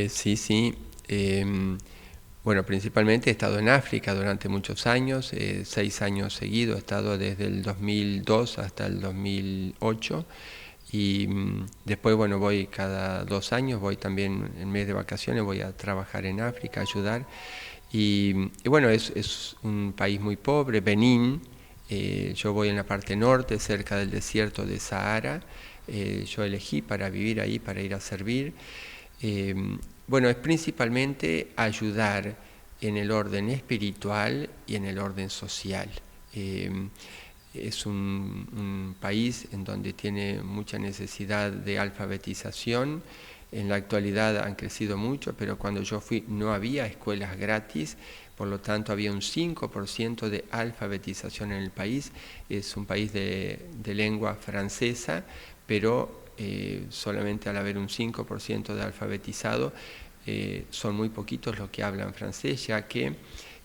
Sí, sí. Bueno, principalmente he estado en África durante muchos años, 6 años seguidos, he estado desde el 2002 hasta el 2008 y después, bueno, voy cada 2 años, voy también en mes de vacaciones, voy a trabajar en África, ayudar. Y bueno, es un país muy pobre, Benín. Yo voy en la parte norte, cerca del desierto de Sahara. Yo elegí para vivir ahí, para ir a servir. Eh, bueno, es principalmente ayudar en el orden espiritual y en el orden social. Eh, es un país en donde tiene mucha necesidad de alfabetización. En la actualidad han crecido mucho, pero cuando yo fui no había escuelas gratis, por lo tanto había un 5% de alfabetización en el país. Es un país de lengua francesa, pero solamente al haber un 5% de alfabetizado, son muy poquitos los que hablan francés, ya que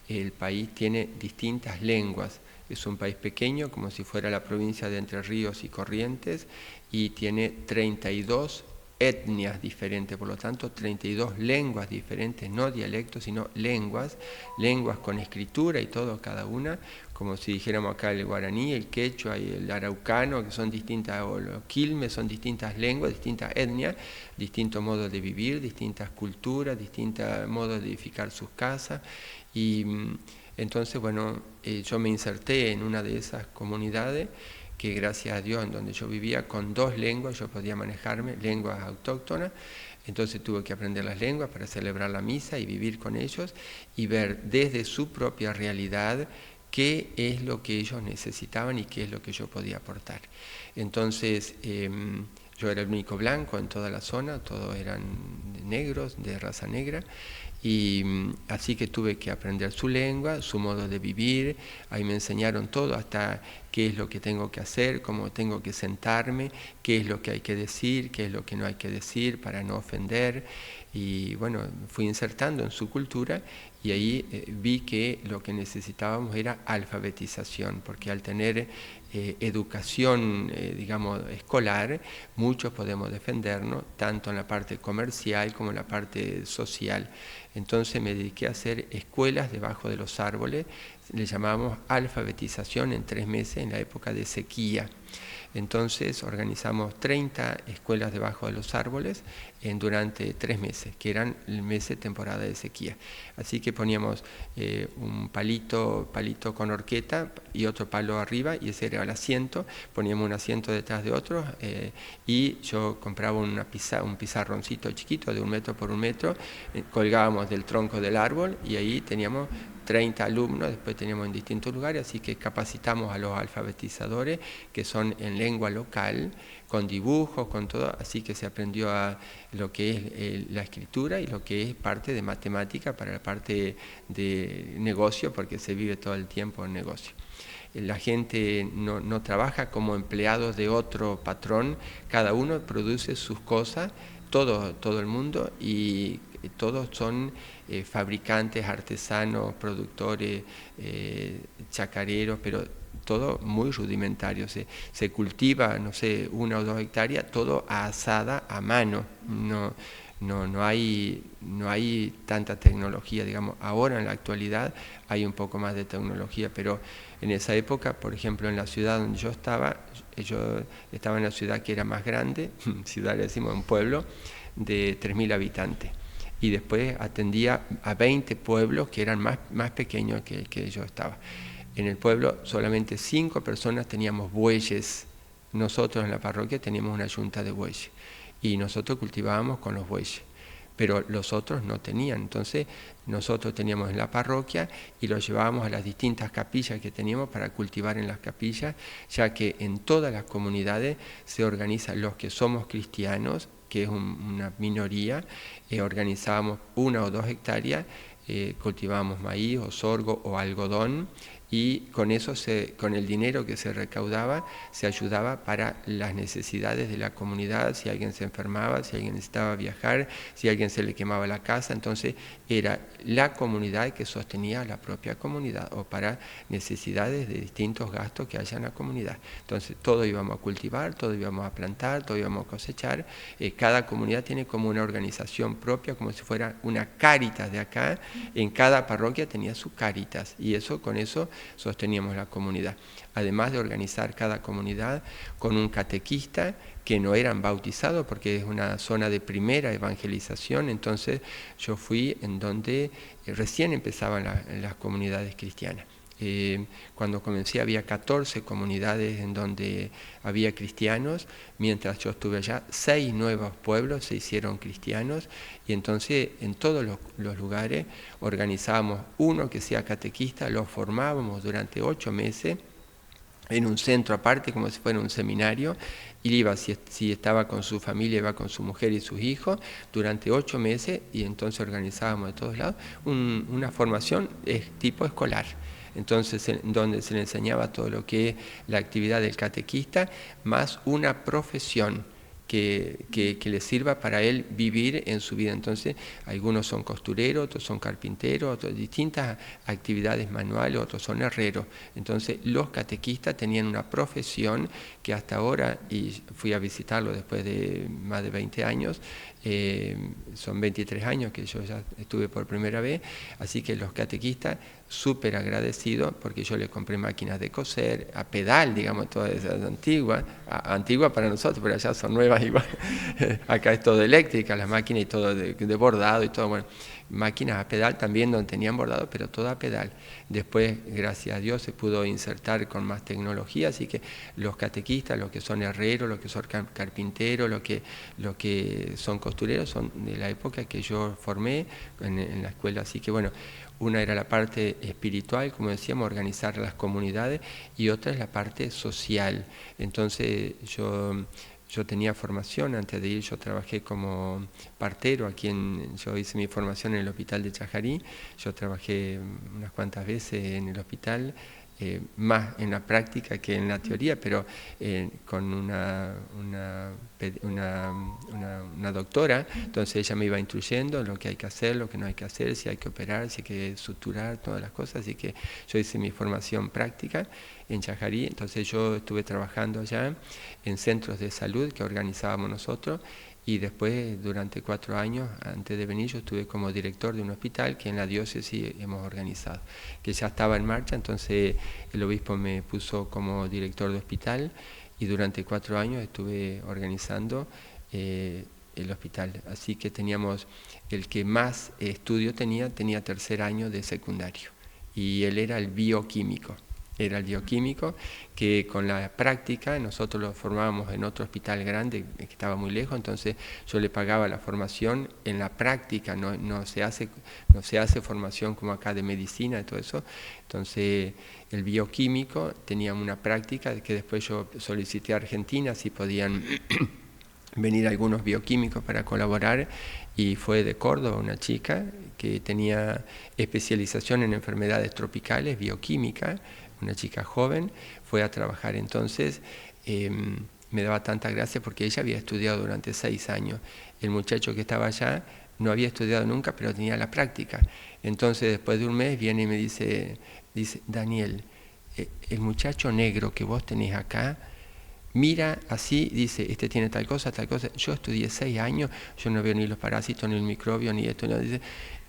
el país tiene distintas lenguas. Es un país pequeño, como si fuera la provincia de Entre Ríos y Corrientes, y tiene 32 etnias diferentes, por lo tanto 32 lenguas diferentes, no dialectos, sino lenguas con escritura y todo cada una, como si dijéramos acá el guaraní, el quechua y el araucano, que son distintas, o los quilmes, son distintas lenguas, distintas etnias, distintos modos de vivir, distintas culturas, distintos modos de edificar sus casas. Y entonces, bueno, yo me inserté en una de esas comunidades que, gracias a Dios, en donde yo vivía, con 2 lenguas yo podía manejarme, lenguas autóctonas. Entonces tuve que aprender las lenguas para celebrar la misa y vivir con ellos y ver desde su propia realidad qué es lo que ellos necesitaban y qué es lo que yo podía aportar. Entonces, yo era el único blanco en toda la zona, todos eran negros, de raza negra, y así que tuve que aprender su lengua, su modo de vivir. Ahí me enseñaron todo, hasta qué es lo que tengo que hacer, cómo tengo que sentarme, qué es lo que hay que decir, qué es lo que no hay que decir para no ofender. Y bueno, fui insertando en su cultura y ahí vi que lo que necesitábamos era alfabetización, porque al tener educación, digamos, escolar, muchos podemos defendernos, tanto en la parte comercial como en la parte social. Entonces me dediqué a hacer escuelas debajo de los árboles, le llamábamos alfabetización en 3 meses en la época de sequía. Entonces organizamos 30 escuelas debajo de los árboles durante 3 meses, que eran el mes de temporada de sequía. Así que poníamos un palito con horqueta y otro palo arriba, y ese era el asiento. Poníamos un asiento detrás de otro, y yo compraba un pizarroncito chiquito de 1 metro por 1 metro, colgábamos del tronco del árbol y ahí teníamos 30 alumnos, después teníamos en distintos lugares, así que capacitamos a los alfabetizadores, que son en lengua local, con dibujos, con todo, así que se aprendió a lo que es la escritura y lo que es parte de matemática para la parte de negocio, porque se vive todo el tiempo en negocio. La gente no trabaja como empleados de otro patrón, cada uno produce sus cosas, todo el mundo, y todos son fabricantes, artesanos, productores, chacareros, pero todo muy rudimentario. Se cultiva, no sé, 1 o 2 hectáreas, todo a asada, a mano. No hay tanta tecnología, digamos. Ahora, en la actualidad, hay un poco más de tecnología, pero en esa época, por ejemplo, en la ciudad donde yo estaba en la ciudad que era más grande, ciudad, le decimos, un pueblo de 3.000 habitantes. Y después atendía a 20 pueblos que eran más pequeños que el que yo estaba. En el pueblo solamente 5 personas teníamos bueyes. Nosotros en la parroquia teníamos una yunta de bueyes y nosotros cultivábamos con los bueyes, pero los otros no tenían. Entonces nosotros teníamos en la parroquia y los llevábamos a las distintas capillas que teníamos para cultivar en las capillas, ya que en todas las comunidades se organizan los que somos cristianos, que es una minoría, organizábamos 1 o 2 hectáreas, cultivábamos maíz o sorgo o algodón, y con eso, con el dinero que se recaudaba, se ayudaba para las necesidades de la comunidad, si alguien se enfermaba, si alguien necesitaba viajar, si a alguien se le quemaba la casa. Entonces era la comunidad que sostenía a la propia comunidad, o para necesidades de distintos gastos que haya en la comunidad. Entonces todo íbamos a cultivar, todo íbamos a plantar, todo íbamos a cosechar. Cada comunidad tiene como una organización propia, como si fuera una Cáritas de acá. En cada parroquia tenía su Cáritas, y con eso sosteníamos la comunidad. Además de organizar cada comunidad con un catequista, que no eran bautizados porque es una zona de primera evangelización. Entonces yo fui en donde recién empezaban las comunidades cristianas. Cuando comencé había 14 comunidades en donde había cristianos. Mientras yo estuve allá, 6 nuevos pueblos se hicieron cristianos, y entonces en todos los lugares organizábamos uno que sea catequista, lo formábamos durante 8 meses en un centro aparte, como si fuera un seminario, y iba, si estaba con su familia, iba con su mujer y sus hijos durante 8 meses, y entonces organizábamos de todos lados una formación tipo escolar. Entonces, donde se le enseñaba todo lo que es la actividad del catequista, más una profesión que le sirva para él vivir en su vida. Entonces, algunos son costureros, otros son carpinteros, otros distintas actividades manuales, otros son herreros. Entonces, los catequistas tenían una profesión que hasta ahora, y fui a visitarlo después de más de 20 años, son 23 años que yo ya estuve por primera vez, así que los catequistas súper agradecidos, porque yo les compré máquinas de coser, a pedal, digamos, todas esas antiguas para nosotros, pero allá son nuevas igual. Acá es todo eléctrica, las máquinas y todo de bordado y todo, bueno, máquinas a pedal también donde tenían bordado, pero todo a pedal. Después, gracias a Dios, se pudo insertar con más tecnología, así que los catequistas, los que son herreros, los que son carpinteros, los que son costureros, son de la época que yo formé en la escuela. Así que bueno, una era la parte espiritual, como decíamos, organizar las comunidades, y otra es la parte social. Entonces yo tenía formación, antes de ir yo trabajé como partero, yo hice mi formación en el hospital de Chajarí. Yo trabajé unas cuantas veces en el hospital, más en la práctica que en la teoría, pero con una doctora. Entonces ella me iba instruyendo en lo que hay que hacer, lo que no hay que hacer, si hay que operar, si hay que suturar, todas las cosas. Así que yo hice mi formación práctica en Chajarí. Entonces yo estuve trabajando allá en centros de salud que organizábamos nosotros, y después durante 4 años, antes de venir, yo estuve como director de un hospital que en la diócesis hemos organizado, que ya estaba en marcha. Entonces el obispo me puso como director de hospital, y durante 4 años estuve organizando el hospital. Así que teníamos, el que más estudio tenía 3er año de secundario, y él era el bioquímico. Era el bioquímico, que con la práctica nosotros lo formábamos en otro hospital grande que estaba muy lejos. Entonces yo le pagaba la formación en la práctica, no se hace formación como acá de medicina y todo eso. Entonces el bioquímico tenía una práctica que después yo solicité a Argentina si podían venir algunos bioquímicos para colaborar, y fue de Córdoba una chica que tenía especialización en enfermedades tropicales, bioquímica, una chica joven, fue a trabajar. Entonces me daba tanta gracia porque ella había estudiado durante 6 años. El muchacho que estaba allá no había estudiado nunca, pero tenía la práctica. Entonces después de un mes viene y me dice Daniel, el muchacho negro que vos tenés acá, mira así, dice, este tiene tal cosa, tal cosa. Yo estudié 6 años, yo no veo ni los parásitos, ni el microbio, ni esto, no. Dice,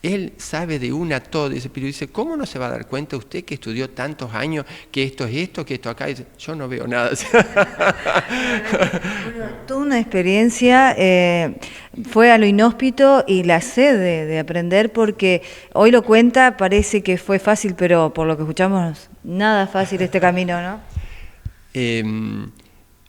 él sabe de una todo, dice, pero dice, ¿cómo no se va a dar cuenta usted que estudió tantos años, que esto es esto, que esto acá? Dice, yo no veo nada. Bueno, toda una experiencia, fue a lo inhóspito y la sed de aprender, porque hoy lo cuenta, parece que fue fácil, pero por lo que escuchamos, nada fácil este camino, ¿no?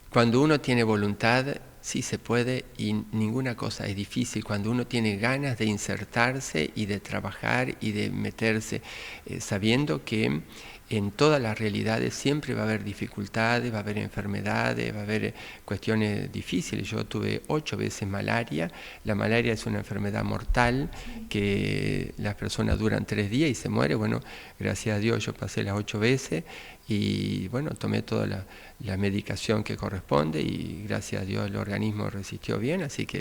Cuando uno tiene voluntad, sí se puede, y ninguna cosa es difícil. Cuando uno tiene ganas de insertarse y de trabajar y de meterse, sabiendo que en todas las realidades siempre va a haber dificultades, va a haber enfermedades, va a haber cuestiones difíciles. Yo tuve 8 veces malaria. La malaria es una enfermedad mortal que las personas duran 3 días y se muere. Bueno, gracias a Dios yo pasé las 8 veces y bueno, tomé toda la medicación que corresponde y gracias a Dios el organismo resistió bien, así que